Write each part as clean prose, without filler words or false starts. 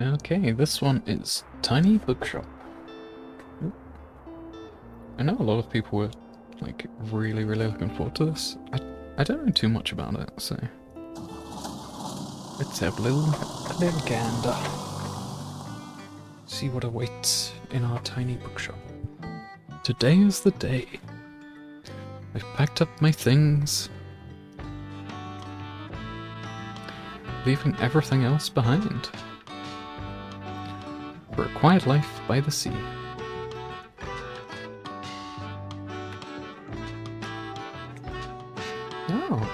Okay, this one is Tiny Bookshop. Ooh. I know a lot of people were like really looking forward to this. I don't know too much about it, so let's have a little gander. See what awaits in our tiny bookshop. Today is the day. I've packed up my things, leaving everything else behind. For a quiet life by the sea. Oh.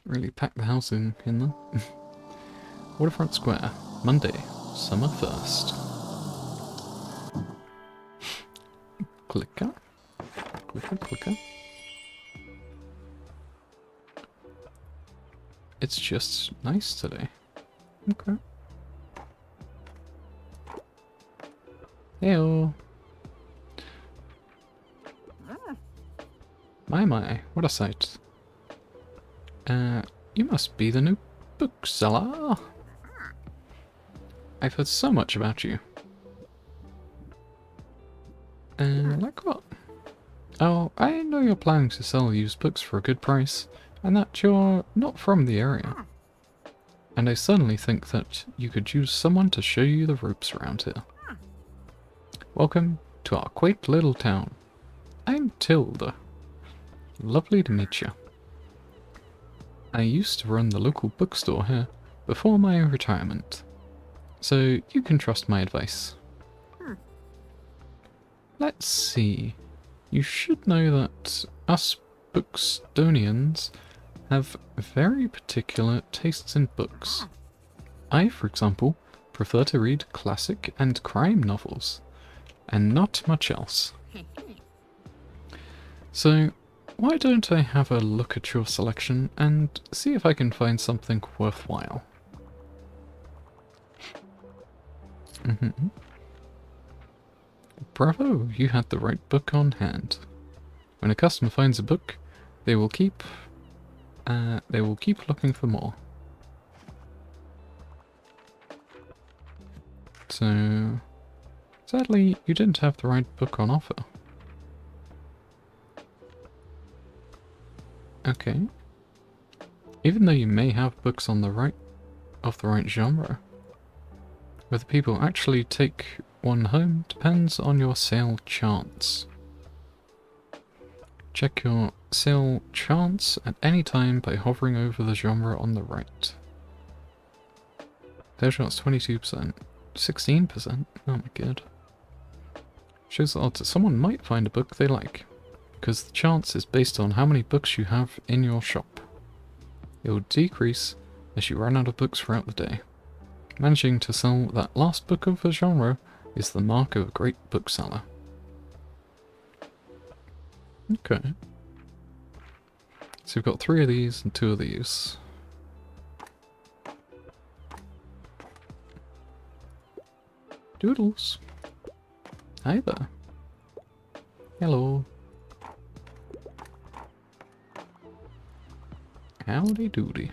Really packed the house in there. Waterfront Square, Monday, summer 1st. Clicker. Clicker. It's just nice today. Okay. Heyo. My, what a sight. You must be the new bookseller. I've heard so much about you. Like what? Oh, I know you're planning to sell used books for a good price, and that you're not from the area. And I certainly think that you could use someone to show you the ropes around here. Welcome to our quaint little town. I'm Tilda. Lovely to meet you. I used to run the local bookstore here before my retirement, so you can trust my advice. Let's see. You should know that us Bookstonians have very particular tastes in books. I, for example, prefer to read classic and crime novels, and not much else. So, why don't I have a look at your selection and see if I can find something worthwhile? Bravo, you had the right book on hand. When a customer finds a book, they will keep looking for more. So, sadly, you didn't have the right book on offer. Okay. Even though you may have books on the right genre, whether people actually take one home depends on your sale chance. Check your sale chance at any time by hovering over the genre on the right. Sale chance 22%. 16%? Oh my god. Shows the odds that someone might find a book they like, because the chance is based on how many books you have in your shop. It will decrease as you run out of books throughout the day. Managing to sell that last book of a genre is the mark of a great bookseller. Okay. So we've got 3 of these and 2 of these. Doodles. Hi there. Hello. Howdy doody.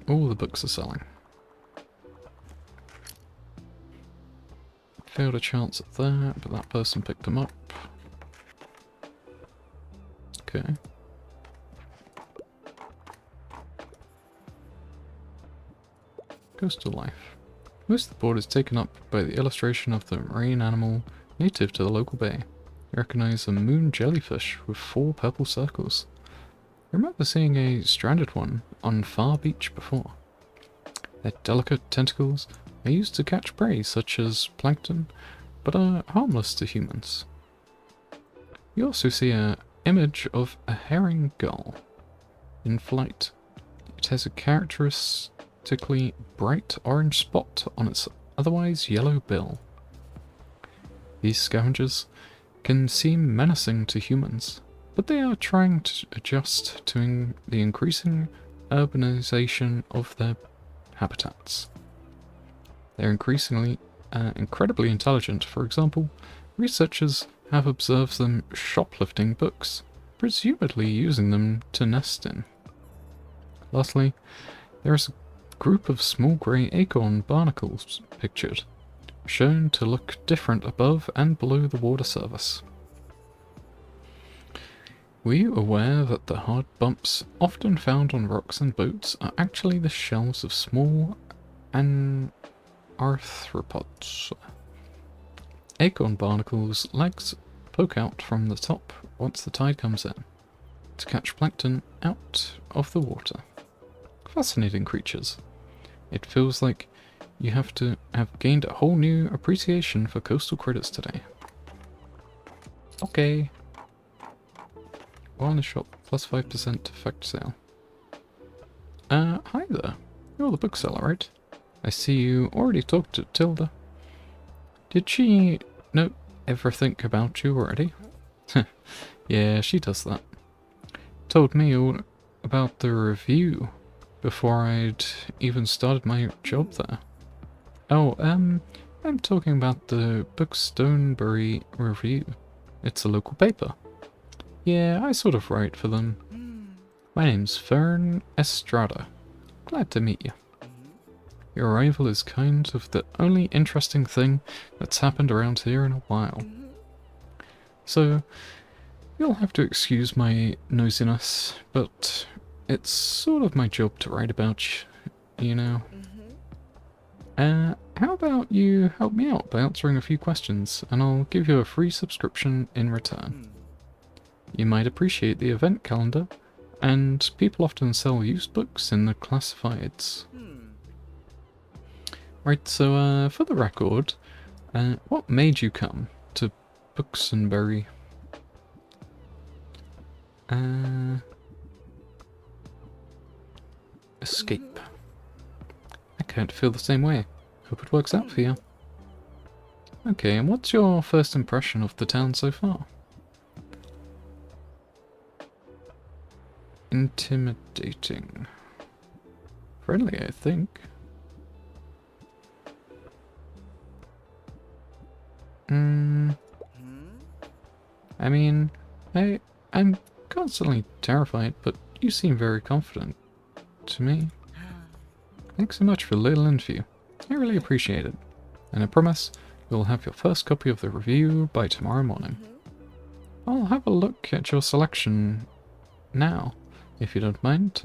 All the books are selling. Failed a chance at that, but that person picked them up. Okay. Coastal life. Most of the board is taken up by the illustration of the marine animal native to the local bay. You recognize a moon jellyfish with 4 purple circles. I remember seeing a stranded one on Far Beach before. Their delicate tentacles are used to catch prey such as plankton, but are harmless to humans. You also see an image of a herring gull in flight. It has a characteristically bright orange spot on its otherwise yellow bill. These scavengers can seem menacing to humans, but they are trying to adjust to the increasing urbanization of their habitats. They're increasingly incredibly intelligent. For example, Researchers have observed them shoplifting books, presumably using them to nest in. Lastly, there is a group of small grey acorn barnacles pictured, shown to look different above and below the water surface. Were you aware that the hard bumps often found on rocks and boats are actually the shells of small arthropods? Acorn barnacles' legs poke out from the top once the tide comes in, to catch plankton out of the water. Fascinating creatures. It feels like you have to have gained a whole new appreciation for coastal critters today. Okay. While in the shop, plus 5% effect sale. Hi there. You're the bookseller, right? I see you already talked to Tilda. Did she know everything about you already? Yeah, she does that. Told me all about the review before I'd even started my job there. Oh, I'm talking about the Bookstonebury Review. It's a local paper. Yeah, I sort of write for them. My name's Fern Estrada. Glad to meet you. Your arrival is kind of the only interesting thing that's happened around here in a while. So, you'll have to excuse my nosiness, but it's sort of my job to write about you know. How about you help me out by answering a few questions, and I'll give you a free subscription in return. You might appreciate the event calendar, and people often sell used books in the classifieds. Right, so for the record, what made you come to Bookstonebury? Escape. I can't feel the same way. Hope it works out for you. Okay, and what's your first impression of the town so far? Intimidating. Friendly, I think. I mean, I'm constantly terrified, but you seem very confident to me. Thanks so much for the little interview. I really appreciate it. And I promise you'll have your first copy of the review by tomorrow morning. I'll have a look at your selection now, if you don't mind.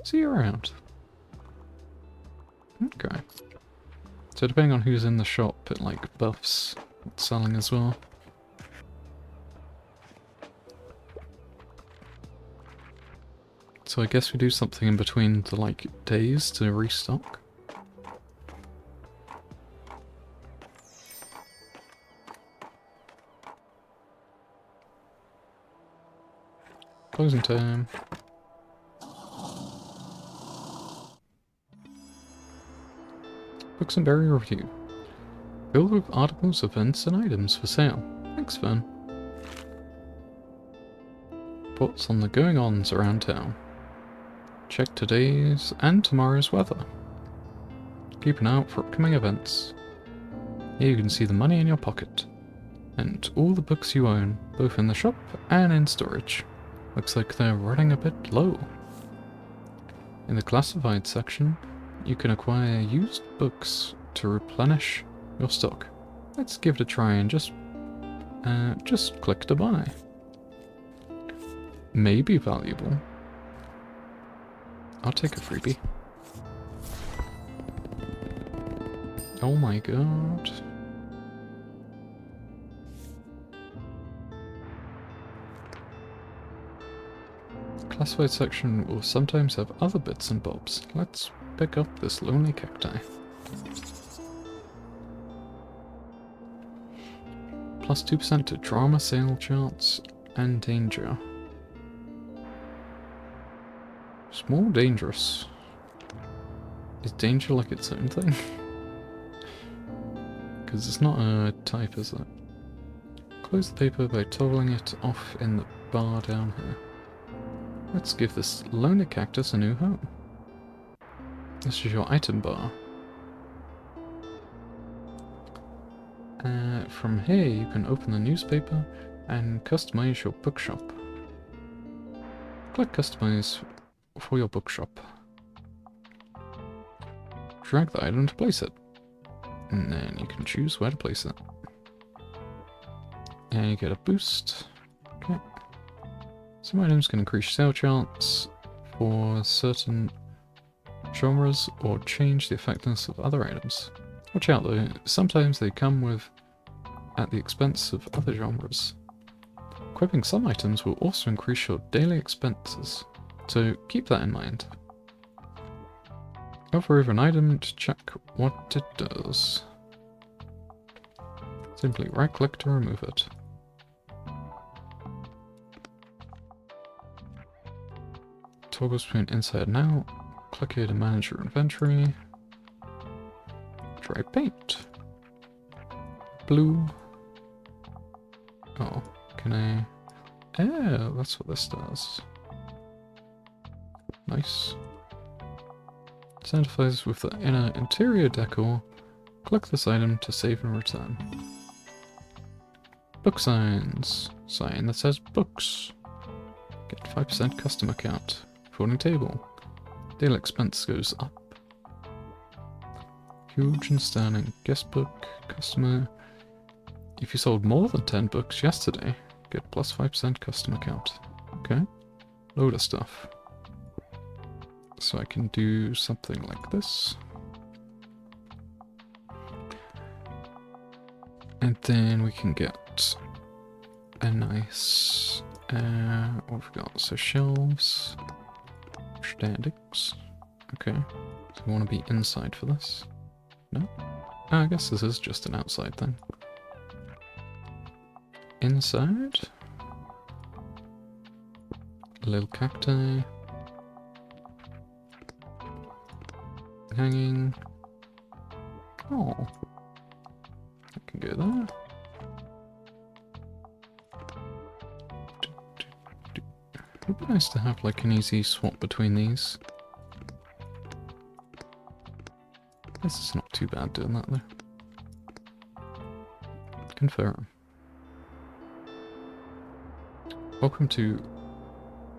See you around. Okay. So depending on who's in the shop, it like buffs what's selling as well. So I guess we do something in between the like days to restock. Closing time. Bookstonebury Review. Filled with articles, events, and items for sale. Thanks, Fern. Reports on the going-ons around town. Check today's and tomorrow's weather. Keep an eye out for upcoming events. Here you can see the money in your pocket. And all the books you own, both in the shop and in storage. Looks like they're running a bit low. In the classified section, you can acquire used books to replenish your stock. Let's give it a try and just click to buy. May be valuable. I'll take a freebie. Oh my god. Classified section will sometimes have other bits and bobs. Let's pick up this lonely cacti. Plus 2% to drama sale charts and danger. Small dangerous. Is danger like its own thing? Because it's not a type, is it? Close the paper by toggling it off in the bar down here. Let's give this lonely cactus a new home. This is your item bar. From here you can open the newspaper and customize your bookshop. Click customize for your bookshop. Drag the item to place it. And then you can choose where to place it. And you get a boost. Okay. Some items can increase sale chance for certain genres or change the effectiveness of other items. Watch out though, sometimes they come with at the expense of other genres. Equipping some items will also increase your daily expenses, so keep that in mind. Hover over an item to check what it does. Simply right click to remove it. Toggle between inside and out. Click here to manage your inventory. Dry paint. Blue. Oh, can I... Oh, that's what this does. Nice. Identifies with the inner interior decor. Click this item to save and return. Book signs. Sign that says books. Get 5% customer count. Folding table. Daily expense goes up. Huge and stunning. Guest book. Customer. If you sold more than 10 books yesterday, get plus 5% customer count. Okay. Load of stuff. So I can do something like this. And then we can get a nice... what have we got? So shelves. Standings. Okay. So we want to be inside for this. No? Oh, I guess this is just an outside thing. Inside. A little cacti. Hanging. Oh. I can go there. It would be nice to have like an easy swap between these. This is not too bad doing that though. Confirm. Welcome to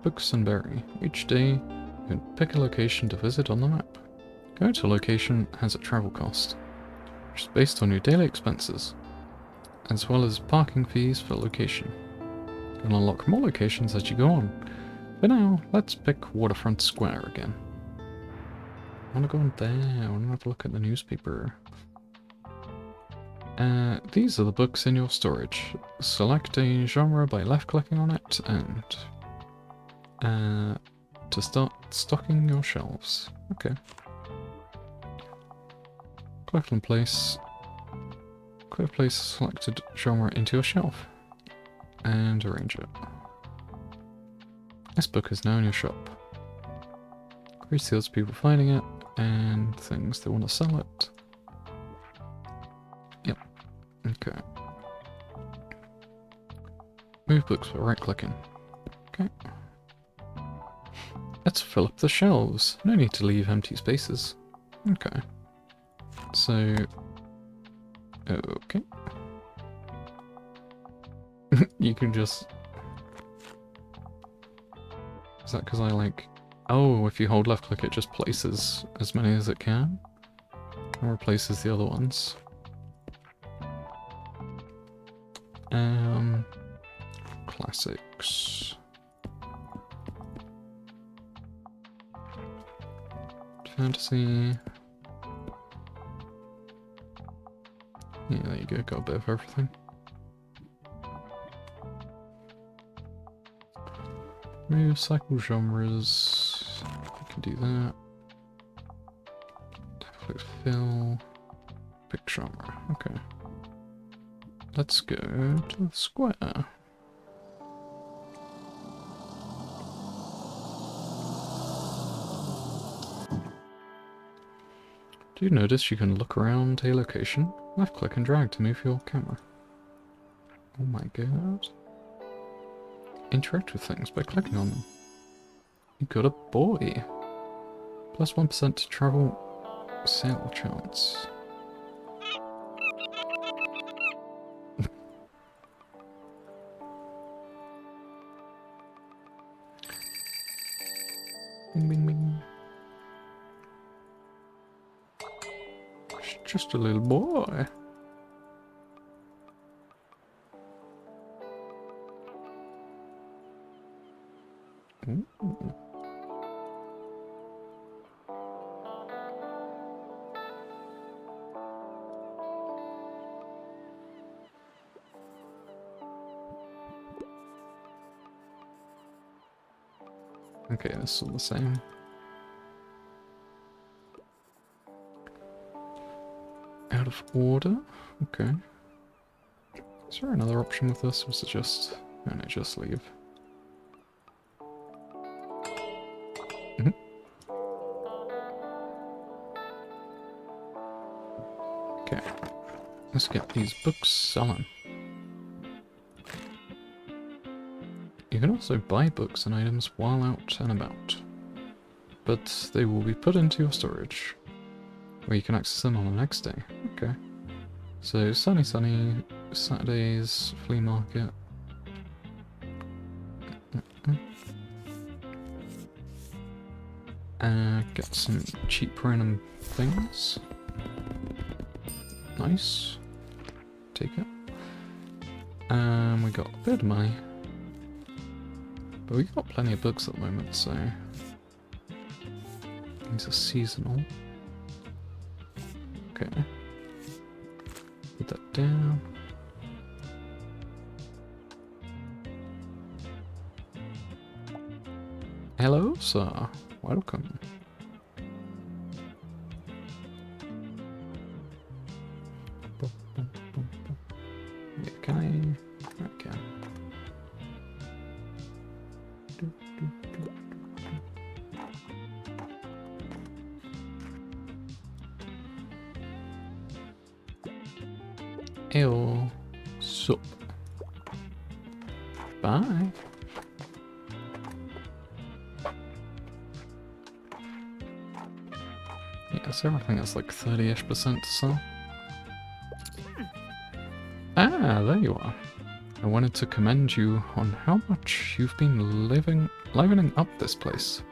Bookshop. Each day you can pick a location to visit on the map. Going to a location has a travel cost, which is based on your daily expenses, as well as parking fees for location. You can unlock more locations as you go on. For now, let's pick Waterfront Square again. I want to go in there, I want to have a look at the newspaper. These are the books in your storage. Select a genre by left-clicking on it, and to start stocking your shelves. Okay. Click and place. Click place selected genre into your shelf, and arrange it. This book is now in your shop. Increase the odds of people finding it, and things they want to sell it. Yep. Okay. Move books by right-clicking. Okay. Let's fill up the shelves. No need to leave empty spaces. Okay. So... Okay. You can just... Is that because I like... Oh, if you hold left click it just places as many as it can. And replaces the other ones. Classics. Fantasy. Yeah, there you go, got a bit of everything. Move cycle genres. I can do that. Click fill. Pick genre. Okay. Let's go to the square. Do you notice you can look around a location? Left click and drag to move your camera. Oh my god. Interact with things by clicking on them. You got a boy. Plus 1% to travel sale chance. Bing, bing, bing. It's just a little boy. Ooh. Okay, that's all the same. Out of order? Okay. Is there another option with this? Or was it just... no, just leave. Okay. Let's get these books selling. You can also buy books and items while out and about, but they will be put into your storage, where you can access them on the next day. Okay. So, sunny, Saturdays, flea market. Get some cheap random things. Nice. Take it. We got a bit of money. But we got plenty of books at the moment, so... these are seasonal. Okay. Put that down. Hello, sir. Welcome. Yeah, can I? Okay. Ew. Sup. Bye. Yeah, so everything is like 30-ish% to sell. Ah, there you are. I wanted to commend you on how much you've been livening up this place.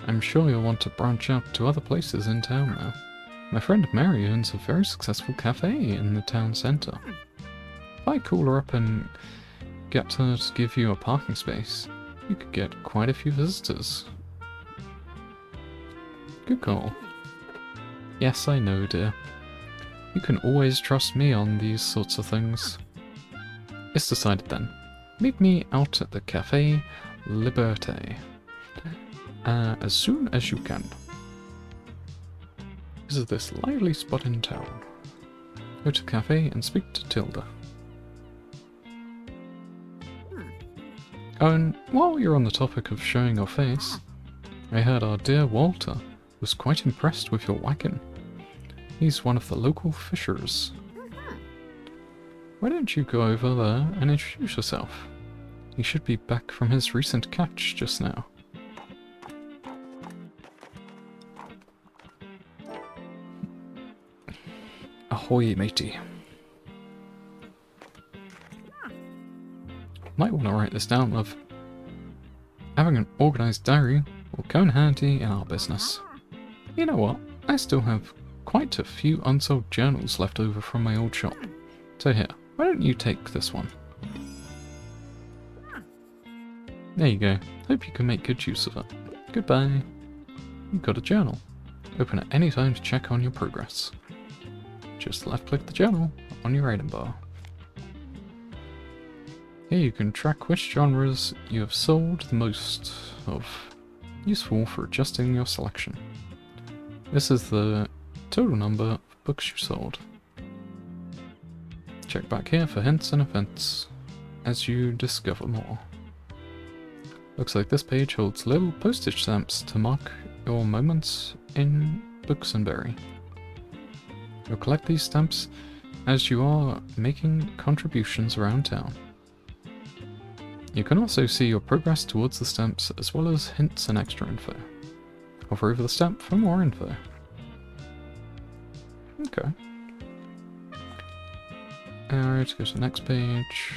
I'm sure you'll want to branch out to other places in town now. My friend Mary owns a very successful cafe in the town centre. If I call her up and get her to give you a parking space, you could get quite a few visitors. Good call. Yes, I know, dear. You can always trust me on these sorts of things. It's decided then. Meet me out at the Café Liberté. As soon as you can. Visit this lively spot in town. Go to the cafe and speak to Tilda. Oh, and while you're on the topic of showing your face, I heard our dear Walter was quite impressed with your wagon. He's one of the local fishers. Why don't you go over there and introduce yourself? He should be back from his recent catch just now. Ahoy, matey. Might want to write this down, love. Having an organised diary will come in handy in our business. You know what? I still have quite a few unsold journals left over from my old shop. So here, why don't you take this one? There you go. Hope you can make good use of it. Goodbye. You've got a journal. Open at any time to check on your progress. Just left-click the journal on your item bar. Here you can track which genres you have sold the most of. Useful for adjusting your selection. This is the total number of books you sold. Check back here for hints and events as you discover more. Looks like this page holds little postage stamps to mark your moments in Bookshop. You'll collect these stamps as you are making contributions around town. You can also see your progress towards the stamps as well as hints and extra info. Hover over the stamp for more info. Okay. Alright, go to the next page.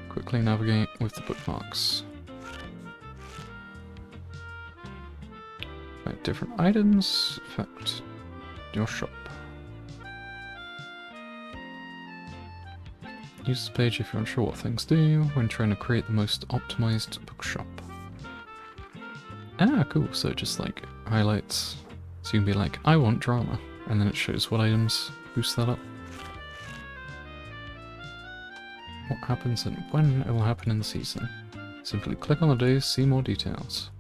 Quickly navigate with the bookmarks. Right, different items affect your shop. Use this page if you're unsure what things do when trying to create the most optimized bookshop. Ah, cool. So it just like highlights. So you can be like, I want drama. And then it shows what items boost that up. What happens and when it will happen in the season. Simply click on the days, see more details.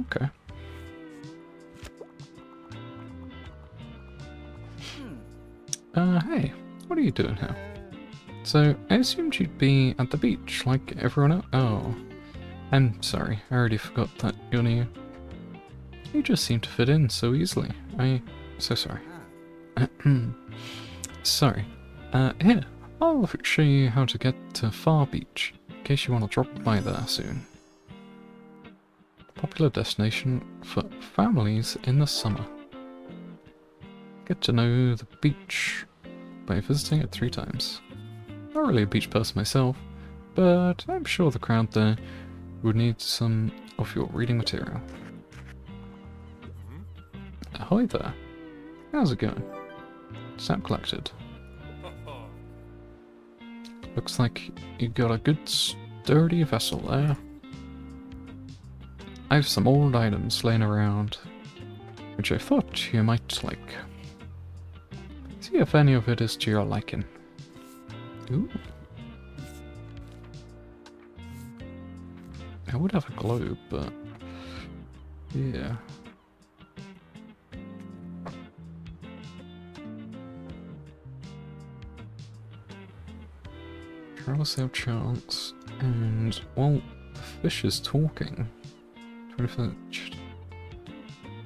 Okay. Hey, what are you doing here? So, I assumed you'd be at the beach, like everyone else. Oh, I'm sorry, I already forgot that you're new. You just seem to fit in so easily. So sorry. Sorry. Here, I'll show you how to get to Far Beach, in case you want to drop by there soon. Popular destination for families in the summer. Get to know the beach by visiting it 3 times. Not really a beach person myself, but I'm sure the crowd there would need some of your reading material. Ahoy there. How's it going? Stamp collected. Looks like you got a good sturdy vessel there. I have some old items laying around, which I thought you might like. See if any of it is to your liking. Ooh. I would have a globe, but yeah. Travel sale chance, and well, the fish is talking. 20%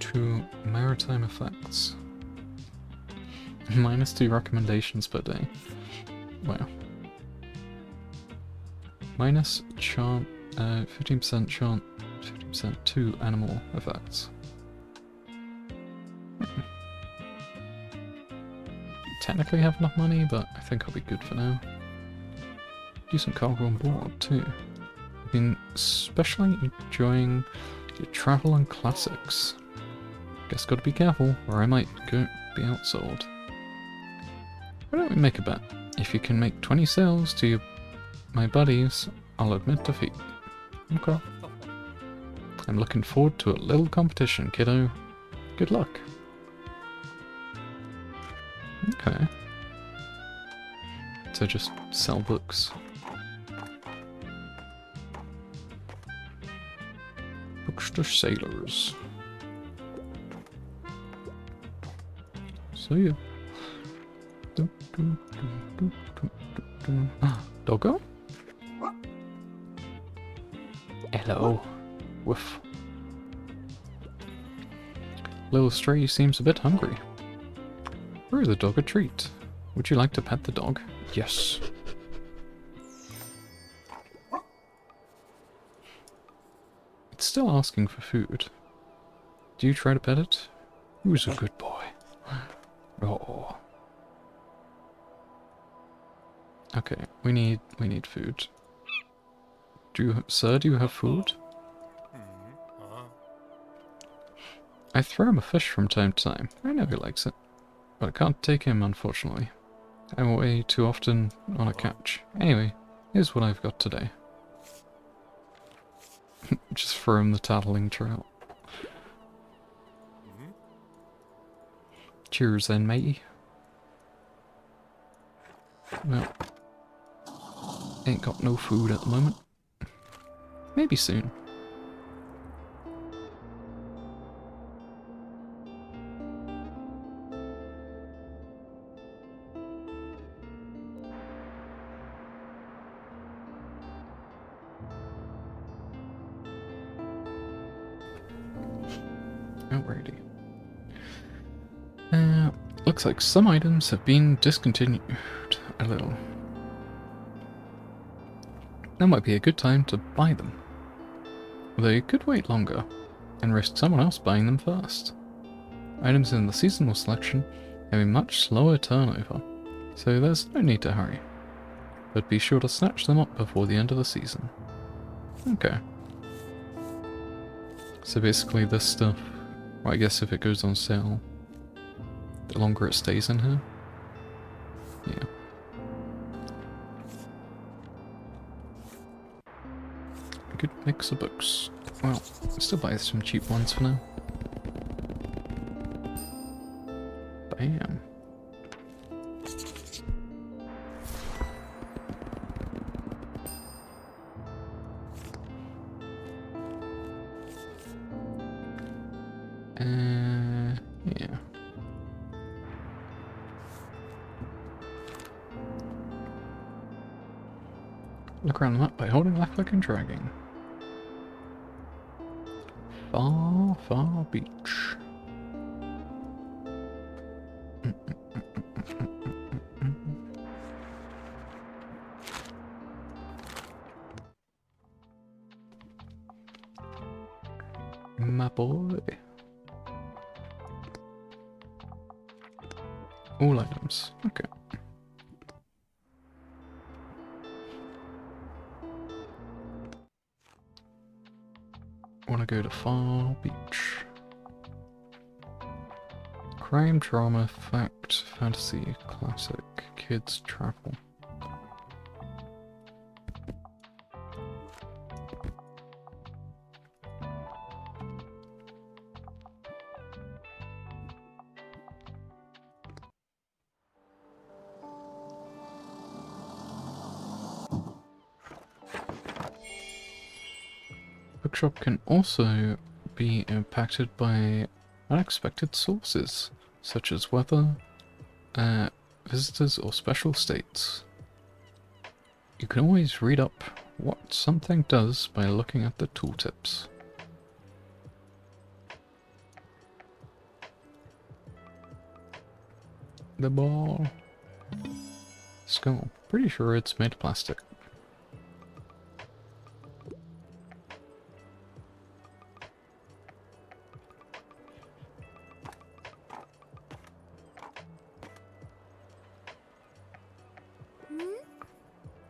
to maritime effects. -2 recommendations per day. Wow. Minus chance, 15% chance, 50% to animal effects. Technically have enough money, but I think I'll be good for now. Decent cargo on board too. I've been especially enjoying your travel and classics. Guess gotta be careful, or I might be outsold. Why don't we make a bet? If you can make 20 sales to my buddies, I'll admit defeat. Okay. I'm looking forward to a little competition, kiddo. Good luck. Okay. So just sell books. Books to sailors. See ya. Doggo? Hello. Woof. Little Stray seems a bit hungry. Brew the dog a treat. Would you like to pet the dog? Yes. It's still asking for food. Do you try to pet it? Who's a good boy? Oh. Okay, we need food. Sir, do you have food? I throw him a fish from time to time. I know he likes it. But I can't take him, unfortunately. I'm away too often on a catch. Anyway, here's what I've got today. Just throw him the tattling trout. Cheers then, matey. Well, ain't got no food at the moment. Maybe soon. Alrighty. Looks like some items have been discontinued a little. That might be a good time to buy them. They could wait longer and risk someone else buying them first. Items in the seasonal selection have a much slower turnover, so there's no need to hurry. but be sure to snatch them up before the end of the season. Okay. So basically this stuff, well, I guess if it goes on sale, the longer it stays in here. Yeah. A good mix of books. Well, I'll still buy some cheap ones for now. Bam. Yeah. Look around the map by holding left click and dragging. Far, far beach. My boy. All items. Okay. Want to go to Far Beach. Crime, drama, fact, fantasy, classic, kids, travel. Bookshop can also be impacted by unexpected sources, such as weather, visitors, or special states. You can always read up what something does by looking at the tooltips. The ball. Skull. Pretty sure it's made of plastic.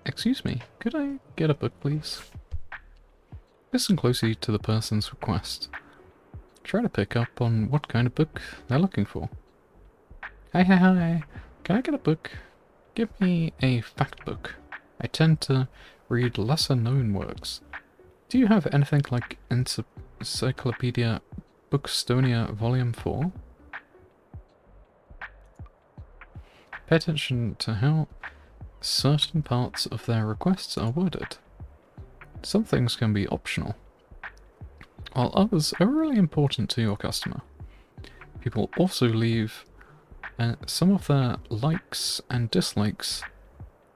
Excuse me, could I get a book, please? Listen closely to the person's request. Try to pick up on what kind of book they're looking for. Hi. Can I get a book? Give me a fact book. I tend to read lesser-known works. Do you have anything like Encyclopedia Bookstonia Volume 4? Pay attention to how certain parts of their requests are worded. Some things can be optional, while others are really important to your customer. People also leave some of their likes and dislikes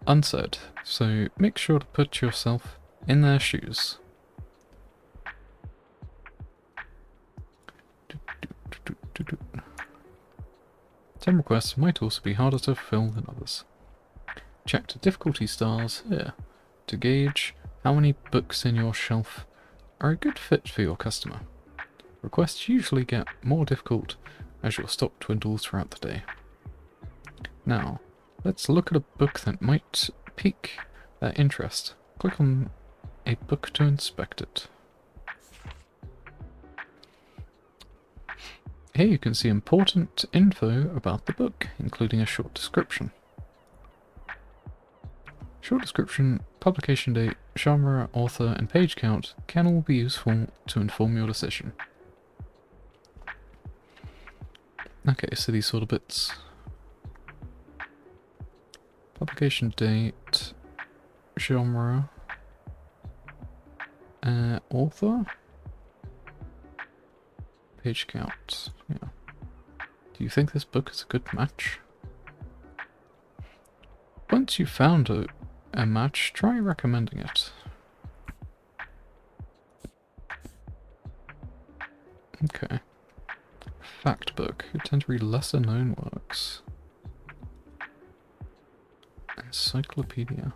unsaid, so make sure to put yourself in their shoes. Some requests might also be harder to fulfill than others. Check the difficulty stars here to gauge how many books in your shelf are a good fit for your customer. Requests usually get more difficult as your stock dwindles throughout the day. Now, let's look at a book that might pique their interest. Click on a book to inspect it. Here you can see important info about the book, including a short description. Short description, publication date, genre, author, and page count can all be useful to inform your decision. Okay, so these sort of bits. Publication date, genre, author, page count. Yeah. Do you think this book is a good match? Once you've found a match, try recommending it. Okay. Fact book. You tend to read lesser known works. Encyclopedia.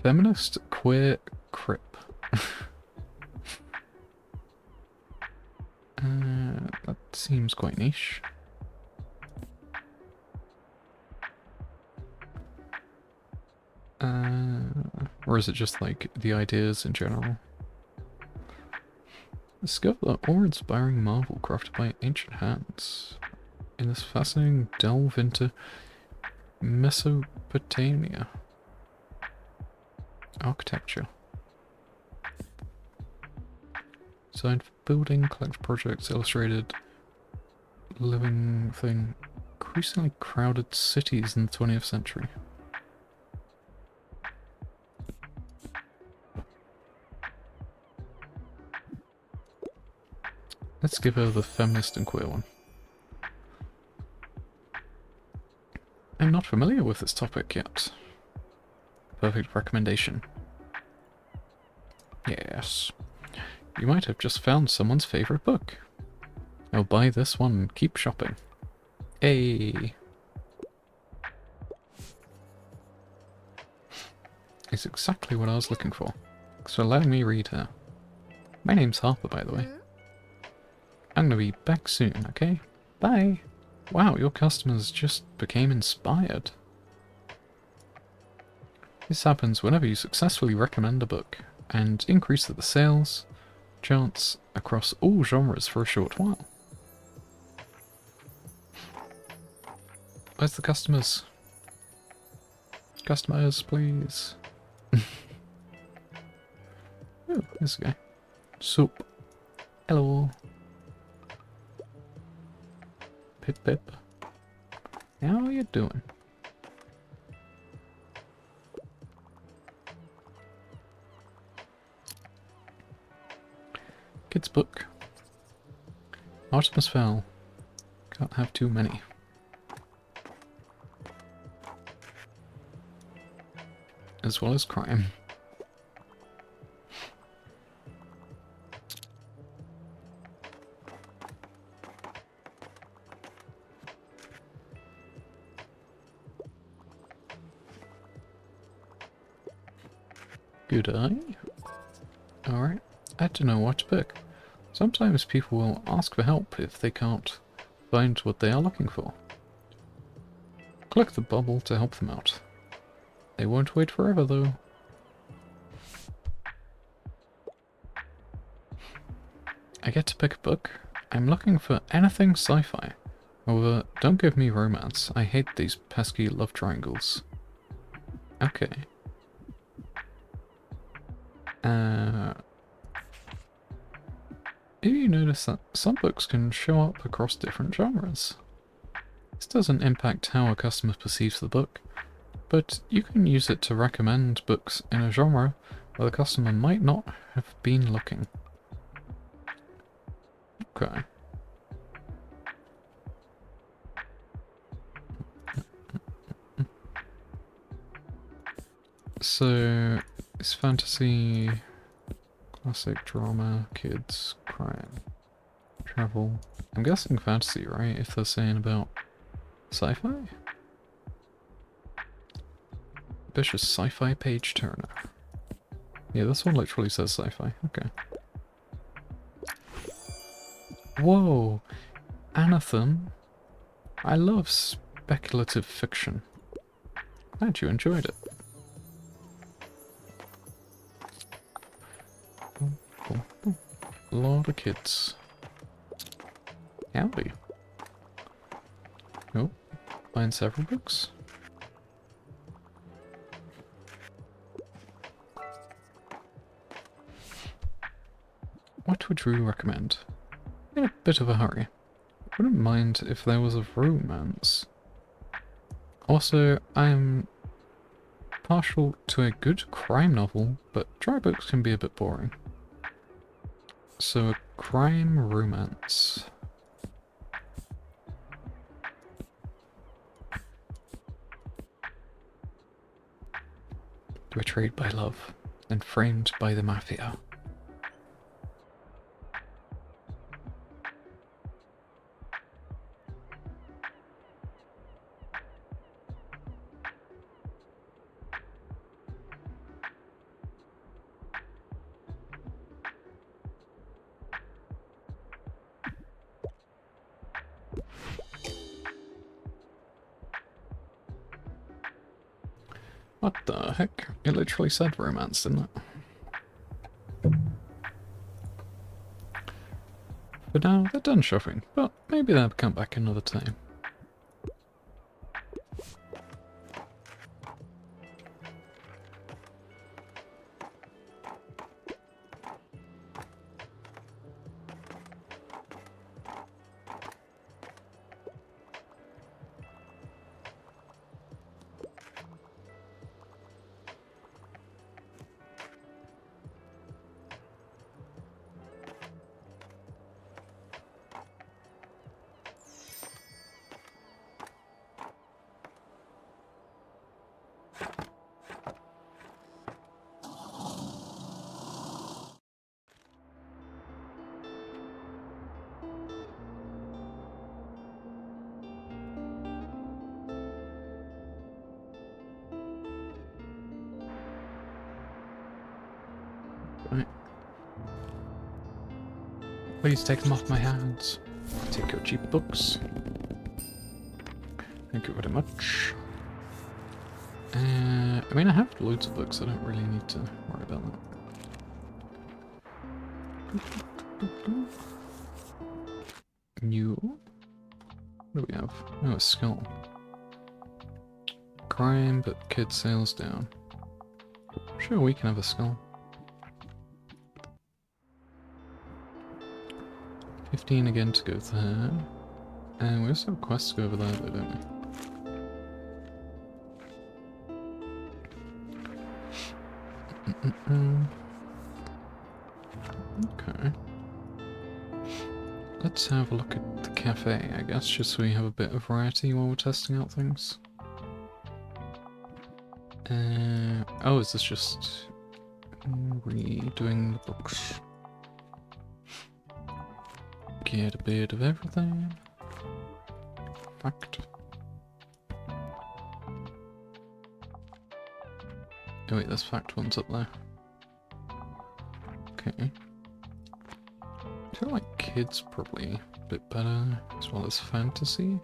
Feminist queer crip. That seems quite niche. Or is it just like the ideas in general? Discover the awe-inspiring marvel crafted by ancient hands. In this fascinating delve into Mesopotamia architecture. Designed for building, collect projects, illustrated living thing. Increasingly crowded cities in the 20th century. Let's give her the feminist and queer one. I'm not familiar with this topic yet. Perfect recommendation. Yes. You might have just found someone's favorite book. I'll buy this one and keep shopping. Hey. It's exactly what I was looking for. So allow me read her. My name's Harper, by the way. I'm gonna be back soon, okay? Bye! Wow, your customers just became inspired. This happens whenever you successfully recommend a book, and increase the sales chance across all genres for a short while. Where's the customers? Customers, please. Oh, there's a guy. Soup. Hello. Pip pip. How are you doing? Kids book. Artemis Fowl. Can't have too many. As well as crime. Good eye. Alright. I don't know what to pick. Sometimes people will ask for help if they can't find what they are looking for. Click the bubble to help them out. They won't wait forever though. I get to pick a book. I'm looking for anything sci-fi. However, don't give me romance. I hate these pesky love triangles. Okay. Maybe you notice that some books can show up across different genres. This doesn't impact how a customer perceives the book, but you can use it to recommend books in a genre where the customer might not have been looking. Okay. So, it's fantasy, classic, drama, kids, crime, travel. I'm guessing fantasy, right? If they're saying about sci-fi? Ambitious sci-fi page turner. Yeah, this one literally says sci-fi. Okay. Whoa! Anathem. I love speculative fiction. Glad you enjoyed it. A lot of kids. Howdy. Oh, buying several books. What would you recommend? In a bit of a hurry. Wouldn't mind if there was a romance. Also, I'm partial to a good crime novel, but dry books can be a bit boring. So a crime romance. Betrayed by love, and framed by the mafia. What the heck? It literally said romance, didn't it? But now they're done shopping, but maybe they'll come back another time. Right. Please take them off my hands. Take your cheap books. Thank you very much. I mean, I have loads of books, I don't really need to worry about that. New. What do we have? Oh, a skull. Crime, but kid sales down. Sure, we can have a skull. 15 again to go there. And we also have quests to go over there, though, don't we? Okay. Let's have a look at the cafe, I guess, just so we have a bit of variety while we're testing out things. Oh, is this just redoing the books? Get a bit of everything. Fact. Oh wait, there's fact ones up there. Okay. I feel like kids probably a bit better, as well as fantasy.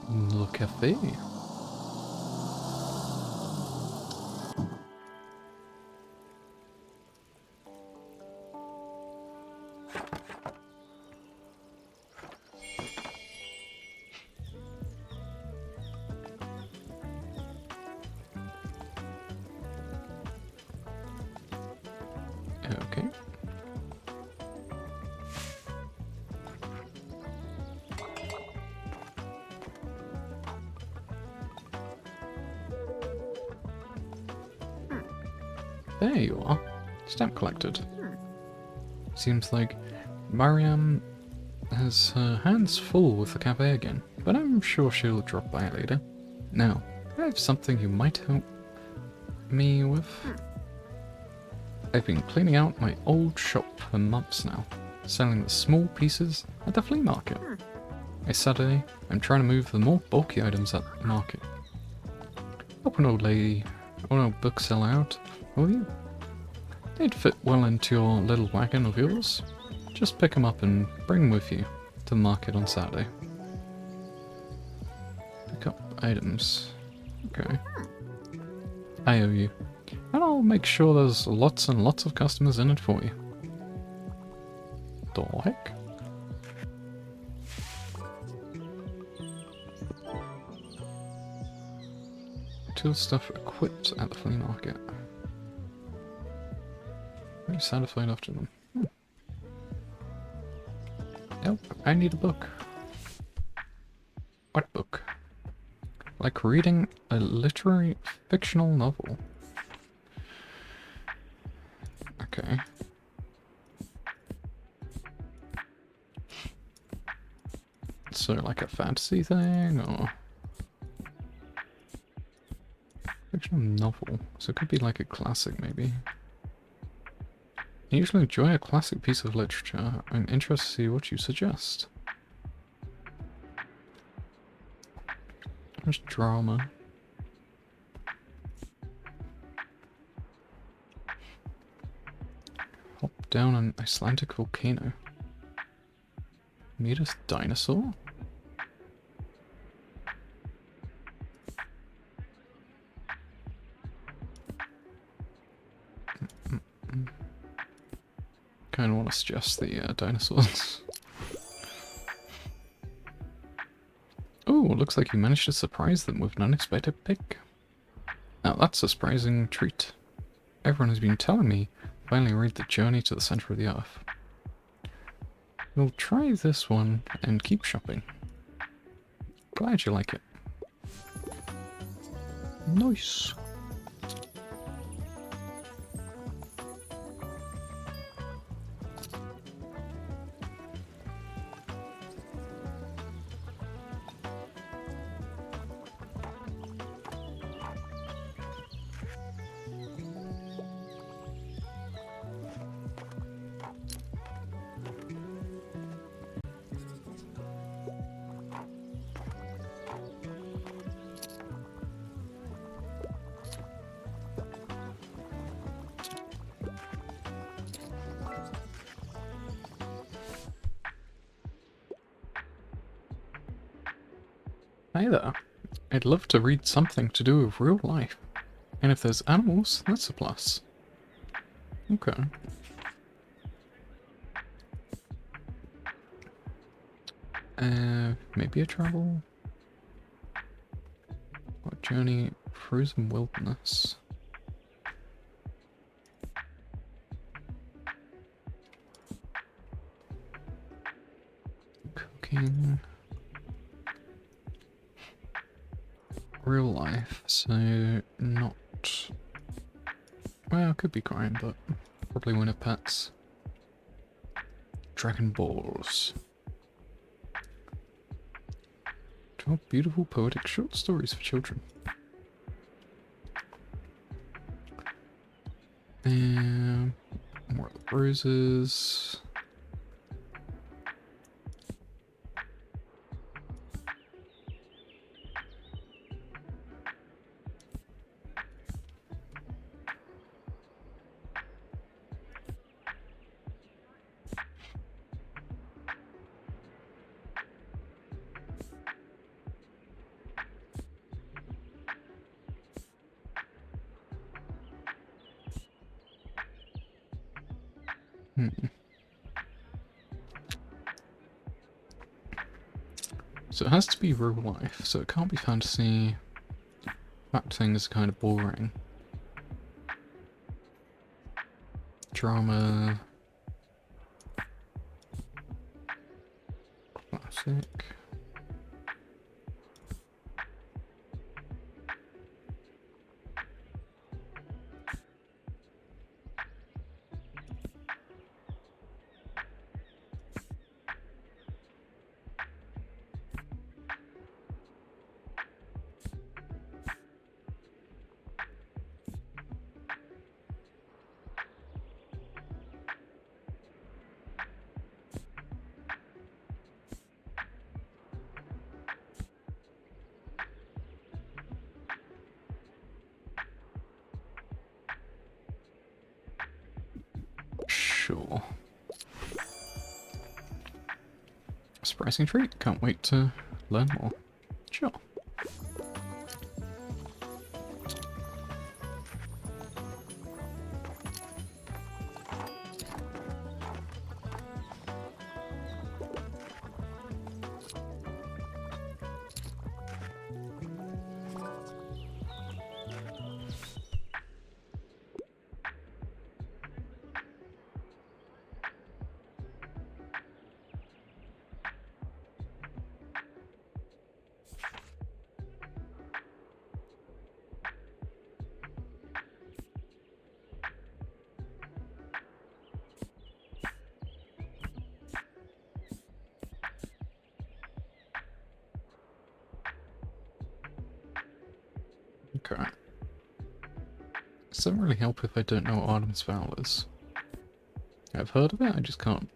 Le cafe. Okay. There you are. Stamp collected. Seems like Mariam has her hands full with the cafe again, but I'm sure she'll drop by later. Now, I have something you might help me with. I've been cleaning out my old shop for months now, selling the small pieces at the flea market. It's Saturday, I'm trying to move the more bulky items at the market. Help an old lady or an old bookseller out, will you? They'd fit well into your little wagon of yours. Just pick them up and bring them with you to the market on Saturday. Pick up items. Okay. I owe you. And I'll make sure there's lots and lots of customers in it for you. The heck? Tool stuff equipped at the flea market. Very satisfied after them. Nope, I need a book. What book? Like reading a literary fictional novel. Okay. So like a fantasy thing, or fictional novel? So it could be like a classic, maybe. I usually enjoy a classic piece of literature. I'm interested to see what you suggest. There's drama. Hop down an Icelandic volcano. Meet a dinosaur? kind of want to suggest the dinosaurs. Oh, looks like you managed to surprise them with an unexpected pick. Now that's a surprising treat. Everyone has been telling me finally read The Journey to the Center of the Earth. We'll try this one and keep shopping. Glad you like it. Nice. Hi there. I'd love to read something to do with real life. And if there's animals, that's a plus. Okay. Maybe a travel? Or journey, frozen wilderness. Cooking. Real life, so not... Well, it could be crime, but probably winter pets. Dragon Balls. 12 beautiful poetic short stories for children. More of the roses. So it has to be real life, so it can't be fantasy. That thing's kind of boring. Drama. Classic. Sure. Surprising treat. Can't wait to learn more. Sure. Okay. It doesn't really help if I don't know what Artemis Fowl is. I've heard of it, I just can't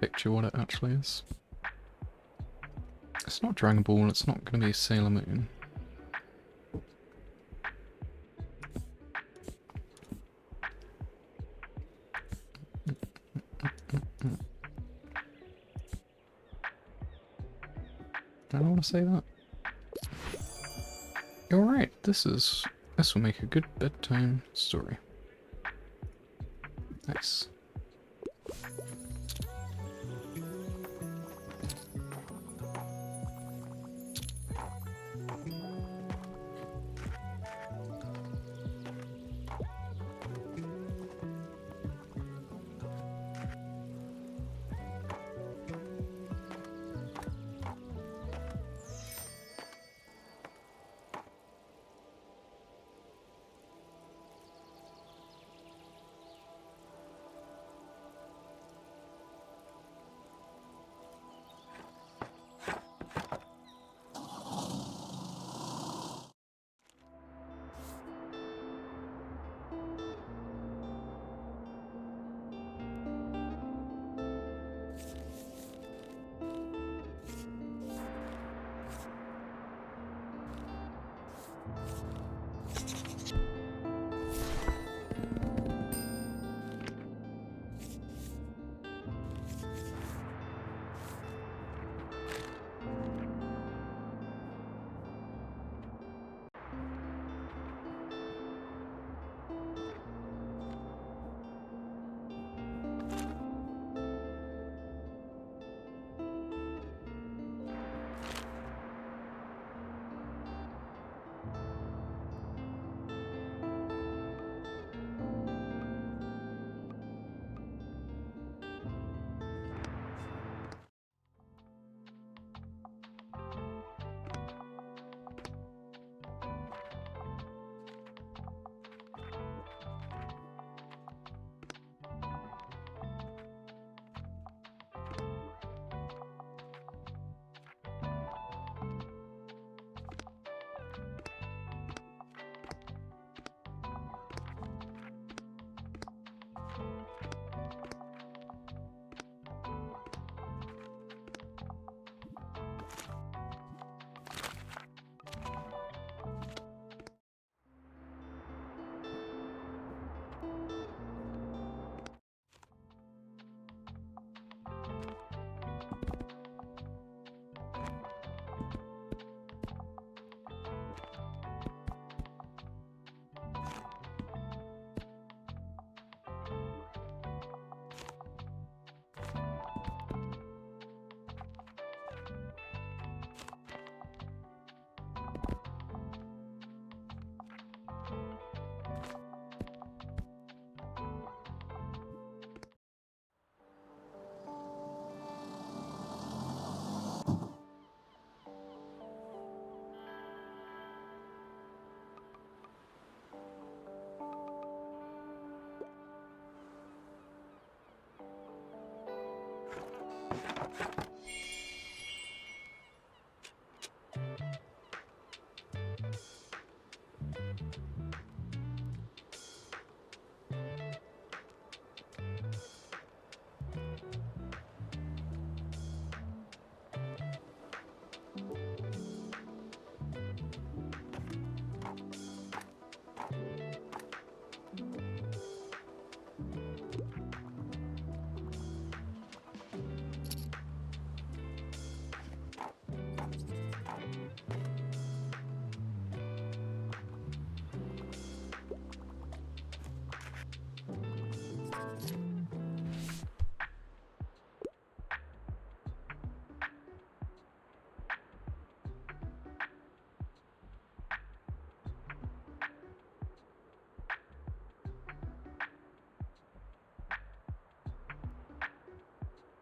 picture what it actually is. It's not Dragon Ball, it's not going to be Sailor Moon. I don't want to say that. You're right, this will make a good bedtime story. Nice.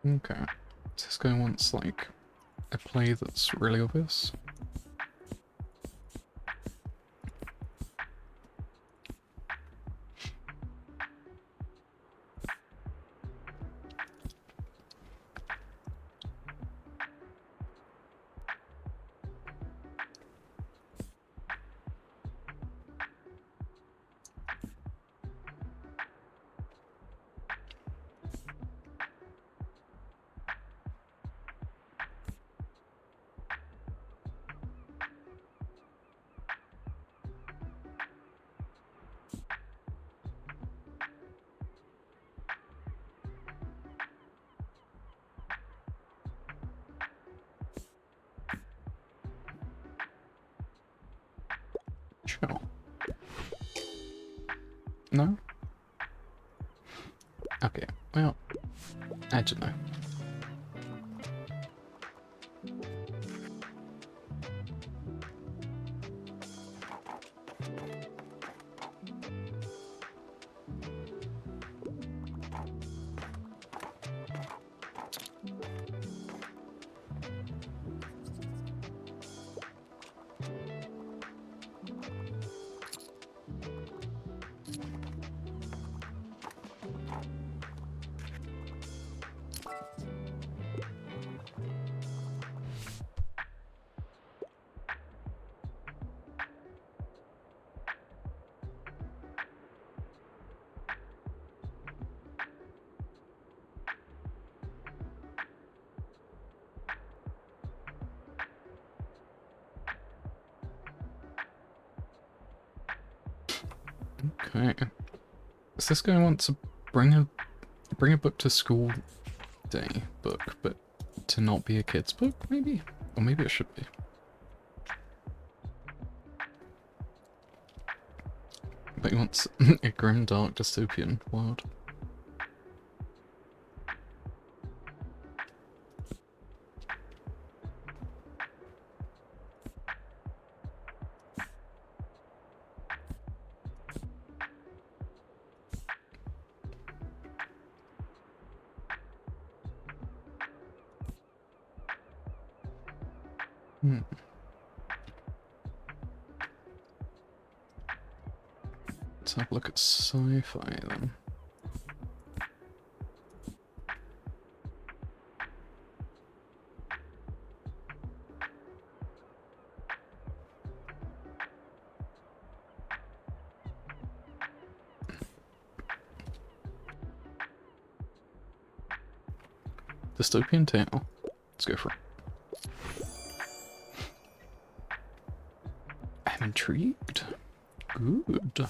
Okay. So this guy wants, like, a play that's really obvious. Sure. No? Okay, well, I don't know. Okay. Does this guy want to bring a book to school day book, but to not be a kid's book, maybe? Or maybe it should be. But he wants a grim, dark, dystopian world. Hmm. Let's have a look at sci-fi then. Dystopian tale. Let's go for it. I'm intrigued. Good.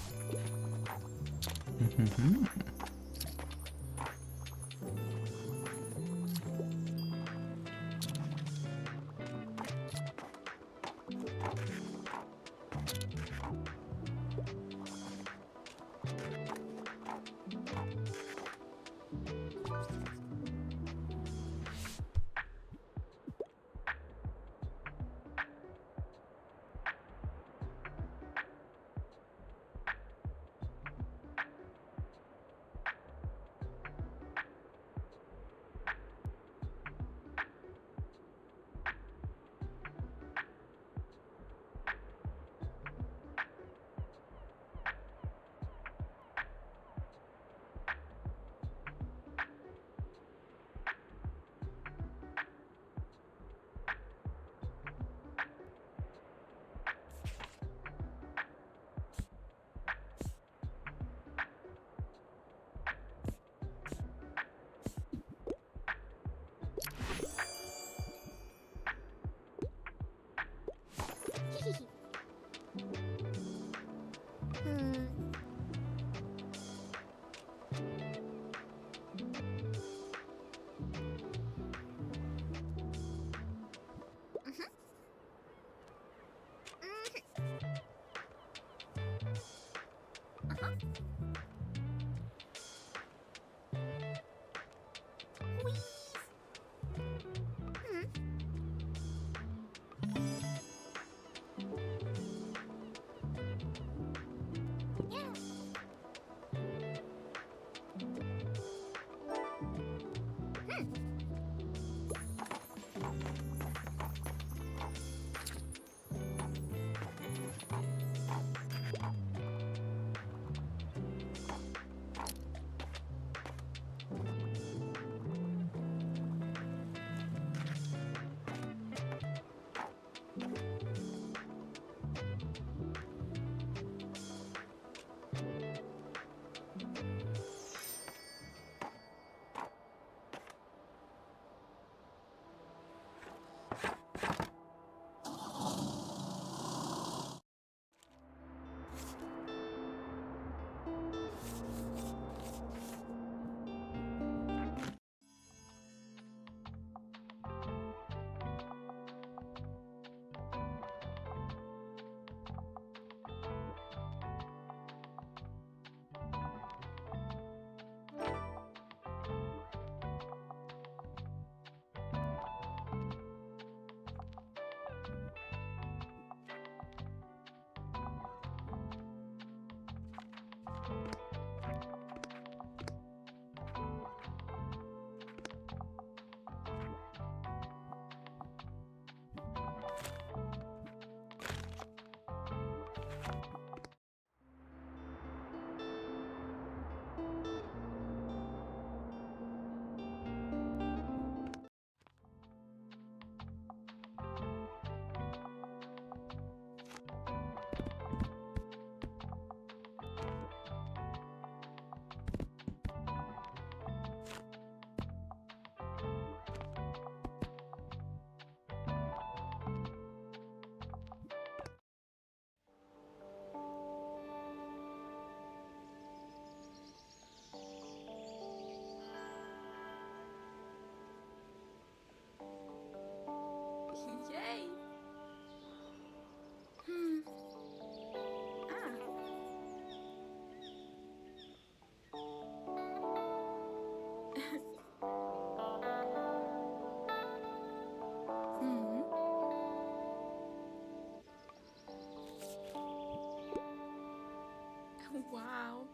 Wow.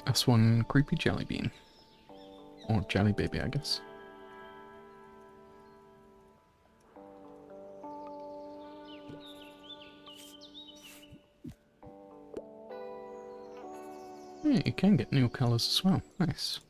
That's one creepy jelly bean. Or jelly baby, I guess. Yeah, you can get new colours as well. Nice.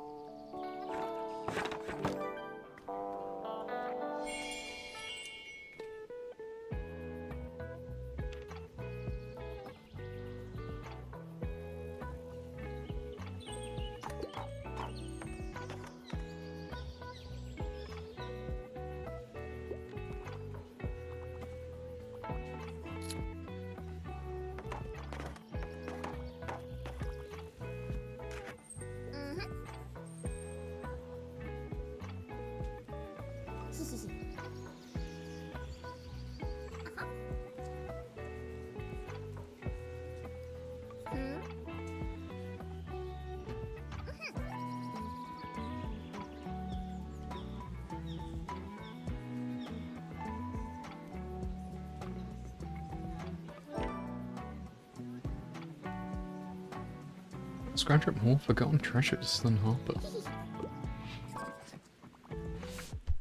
Scratch up more forgotten treasures than Harper.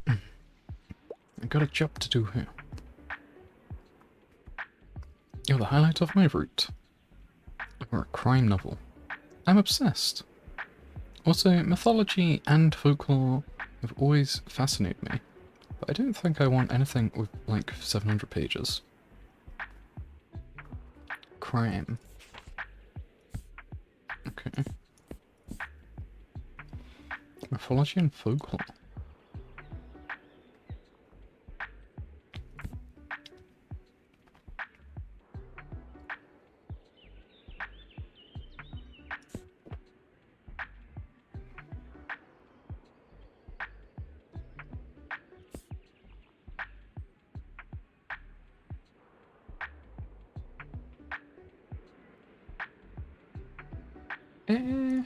I got a job to do here. You're the highlight of my route. Or a crime novel. I'm obsessed. Also, mythology and folklore have always fascinated me, but I don't think I want anything with like 700 pages. Crime. Okay. Mythology and folklore.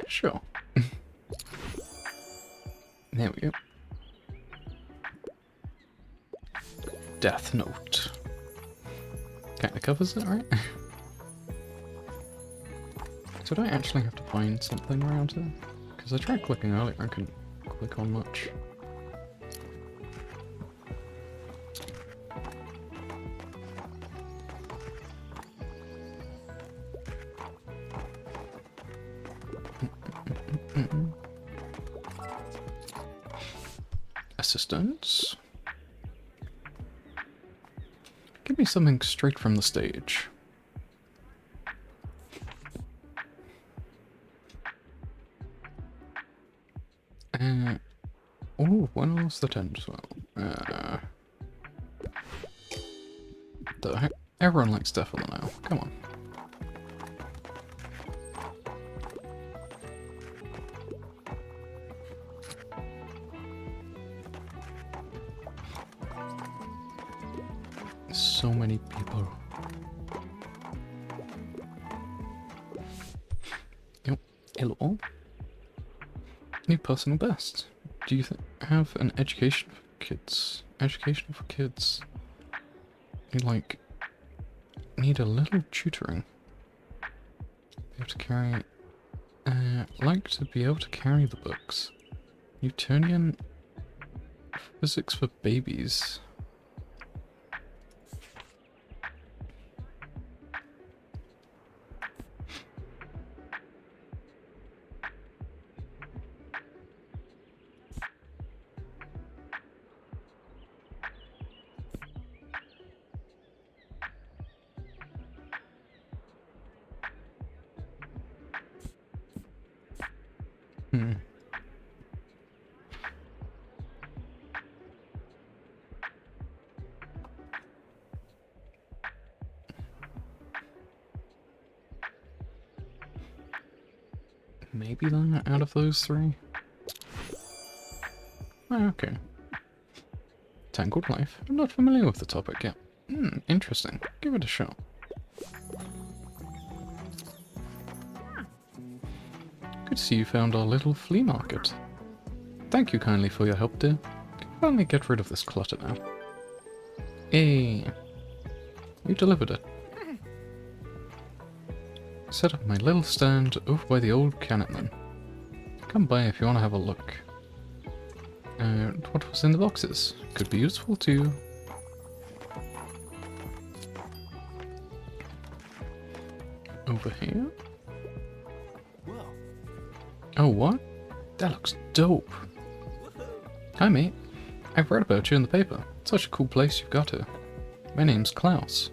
Sure. There we go. Death Note. Kinda covers it, right? So do I actually have to find something around here? Because I tried clicking earlier, I couldn't click on much. Assistance. Give me something straight from the stage. Oh, when was the tent? Well, everyone likes Devil now. Come on. So many people. Yep. Hello. New personal best. Do you have an education for kids? Education for kids. You like need a little tutoring. Be able to carry. Like to be able to carry the books. Newtonian physics for babies. Hmm. maybe that out of those three. Oh, okay. Tangled Life. I'm not familiar with the topic yet. Interesting. Give it a shot. Good to see you found our little flea market. Thank you kindly for your help, dear. Can finally get rid of this clutter now. Hey, you delivered it. Set up my little stand over by the old cannon then. Come by if you want to have a look. What was in the boxes? Could be useful too. Over here? Oh, what? That looks dope. Hi, mate. I've read about you in the paper. Such a cool place you've got here. My name's Klaus.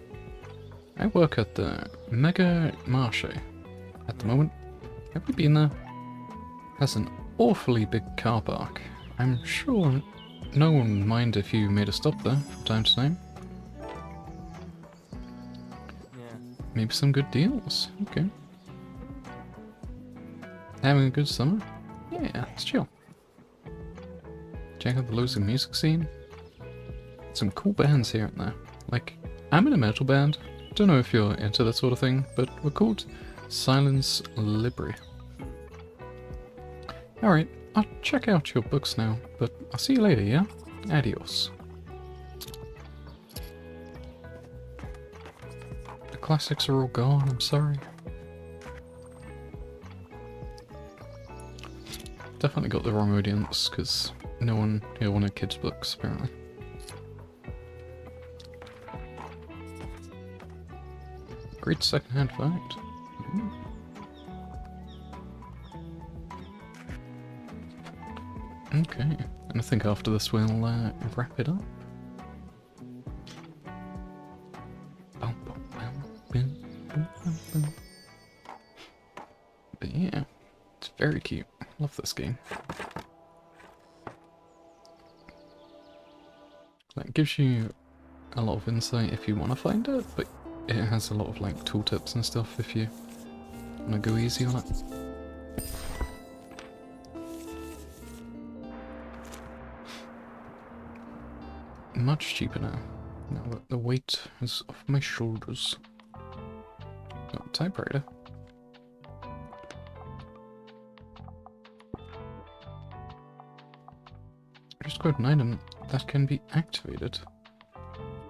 I work at the Mega Marché at the moment. Have you been there? Has an awfully big car park. I'm sure no one would mind if you made a stop there from time to time. Maybe some good deals. Okay. Having a good summer? Yeah, let's chill. Check out the local music scene. Some cool bands here and there. Like, I'm in a metal band. Don't know if you're into that sort of thing, but we're called Silence Libre. Alright, I'll check out your books now, but I'll see you later, yeah? Adios. The classics are all gone, I'm sorry. Definitely got the wrong audience, because no one here wanted kids' books, apparently. Great second-hand find. Okay, and I think after this we'll wrap it up. But yeah, it's very cute. Love this game. That gives you a lot of insight if you want to find it, but it has a lot of like tooltips and stuff if you want to go easy on it. Much cheaper now. Now that the weight is off my shoulders. Oh, typewriter. Just got an item that can be activated.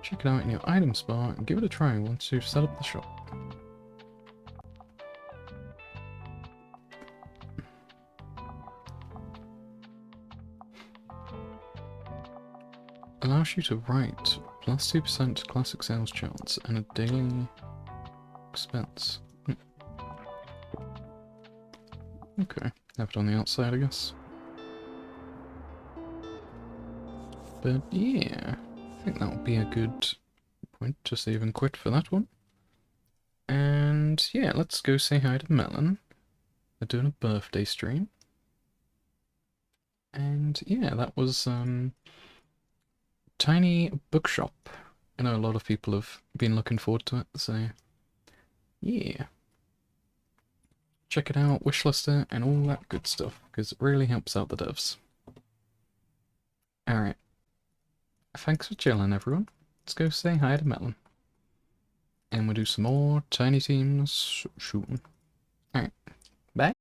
Check it out in your items bar and give it a try once you've set up the shop. Allows you to write plus 2% classic sales chance and a daily expense. Okay, have it on the outside, I guess. But yeah, I think that would be a good point to save and quit for that one. And yeah, let's go say hi to Melon. They're doing a birthday stream. And yeah, that was Tiny Bookshop. I know a lot of people have been looking forward to it, so yeah. Check it out, wishlist it, and all that good stuff, because it really helps out the devs. Alright. Thanks for chilling, everyone. Let's go say hi to Melon. And we'll do some more Tiny Teams shooting. Alright. Bye.